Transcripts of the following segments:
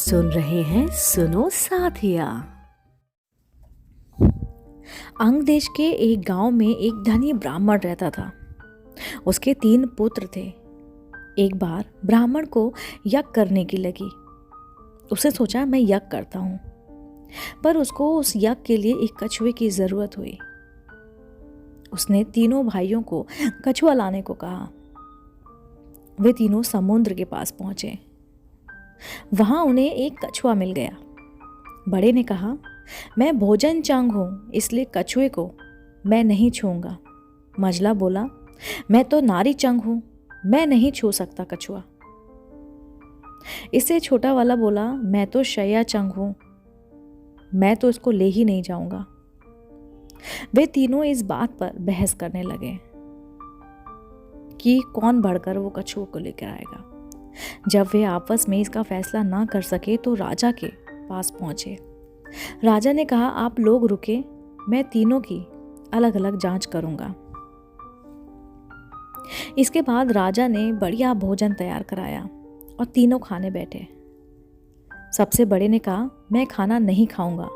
सुन रहे हैं सुनो साथिया। अंग देश के एक गांव में एक धनी ब्राह्मण रहता था। उसके 3 पुत्र थे। एक बार ब्राह्मण को यज्ञ करने की लगी। उसने सोचा मैं यज्ञ करता हूं, पर उसको उस यज्ञ के लिए एक कछुए की जरूरत हुई। उसने तीनों भाइयों को कछुआ लाने को कहा। वे तीनों समुद्र के पास पहुंचे। वहां उन्हें एक कछुआ मिल गया। बड़े ने कहा, मैं भोजन चांग हूं, इसलिए कछुए को मैं नहीं छूंगा। मझला बोला, मैं तो नारी चंग हूं, मैं नहीं छू सकता कछुआ। इससे छोटा वाला बोला, मैं तो शैया चंग हूं, मैं तो इसको ले ही नहीं जाऊंगा। वे तीनों इस बात पर बहस करने लगे कि कौन बढ़कर वो कछुओं को लेकर आएगा। जब वे आपस में इसका फैसला ना कर सके तो राजा के पास पहुंचे। राजा ने कहा, आप लोग रुके, मैं तीनों की अलग अलग जांच करूंगा। इसके बाद राजा ने बढ़िया भोजन तैयार कराया और तीनों खाने बैठे। सबसे बड़े ने कहा, मैं खाना नहीं खाऊंगा,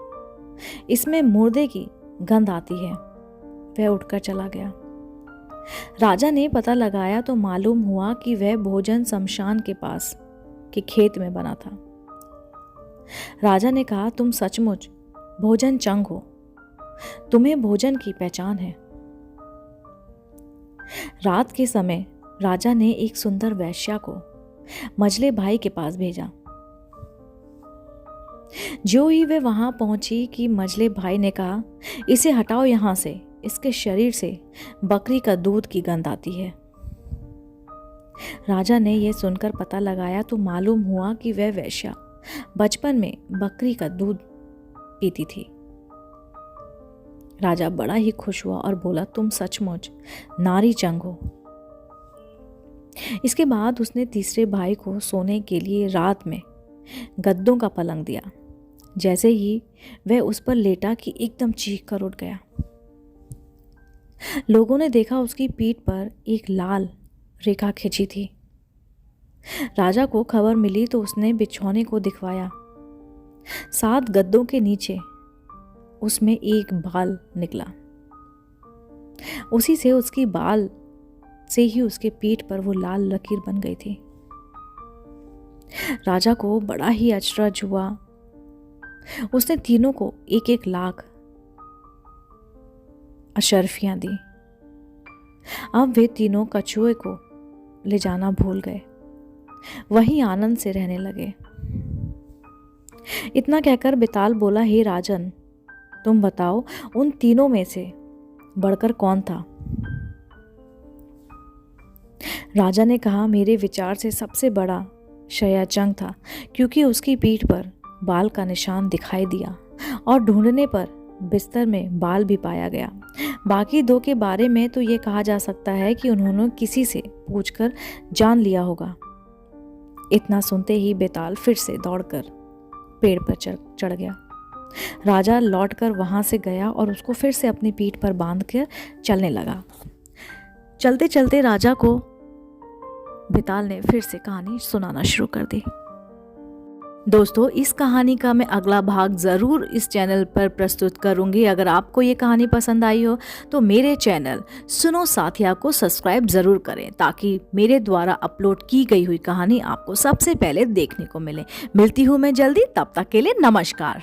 इसमें मुर्दे की गंध आती है। वह उठकर चला गया। राजा ने पता लगाया तो मालूम हुआ कि वह भोजन शमशान के पास के खेत में बना था। राजा ने कहा, तुम सचमुच भोजन चंग हो, तुम्हें भोजन की पहचान है। रात के समय राजा ने एक सुंदर वेश्या को मझले भाई के पास भेजा। जो ही वे वहां पहुंची कि मझले भाई ने कहा, इसे हटाओ यहां से, इसके शरीर से बकरी का दूध की गंध आती है। राजा ने यह सुनकर पता लगाया तो मालूम हुआ कि वह वेश्या बचपन में बकरी का दूध पीती थी। राजा बड़ा ही खुश हुआ और बोला, तुम सचमुच नारी चंग हो। इसके बाद उसने तीसरे भाई को सोने के लिए रात में गद्दों का पलंग दिया। जैसे ही वह उस पर लेटा कि एकदम चीख कर उठ गया। लोगों ने देखा उसकी पीठ पर एक लाल रेखा खिंची थी। राजा को खबर मिली तो उसने बिछौने को दिखवाया। 7 गद्दों के नीचे उसमें एक बाल निकला। उसी से उसकी बाल से ही उसके पीठ पर वो लाल लकीर बन गई थी। राजा को बड़ा ही अचरज हुआ। उसने तीनों को 1-1 लाख अशर्फियां दी। अब वे तीनों कछुए को ले जाना भूल गए, वहीं आनंद से रहने लगे। इतना कहकर बेताल बोला, हे राजन, तुम बताओ उन तीनों में से बढ़कर कौन था? राजा ने कहा, मेरे विचार से सबसे बड़ा शयाचंग था, क्योंकि उसकी पीठ पर बाल का निशान दिखाई दिया और ढूंढने पर बिस्तर में बाल भी पाया गया। बाकी 2 के बारे में तो ये कहा जा सकता है कि उन्होंने किसी से पूछकर जान लिया होगा। इतना सुनते ही बेताल फिर से दौड़कर पेड़ पर चढ़ गया। राजा लौटकर वहां से गया और उसको फिर से अपनी पीठ पर बांधकर चलने लगा। चलते चलते राजा को बेताल ने फिर से कहानी सुनाना शुरू कर दी। दोस्तों, इस कहानी का मैं अगला भाग ज़रूर इस चैनल पर प्रस्तुत करूंगी। अगर आपको ये कहानी पसंद आई हो तो मेरे चैनल सुनो साथिया को सब्सक्राइब ज़रूर करें, ताकि मेरे द्वारा अपलोड की गई हुई कहानी आपको सबसे पहले देखने को मिले। मिलती हूँ मैं जल्दी, तब तक के लिए नमस्कार।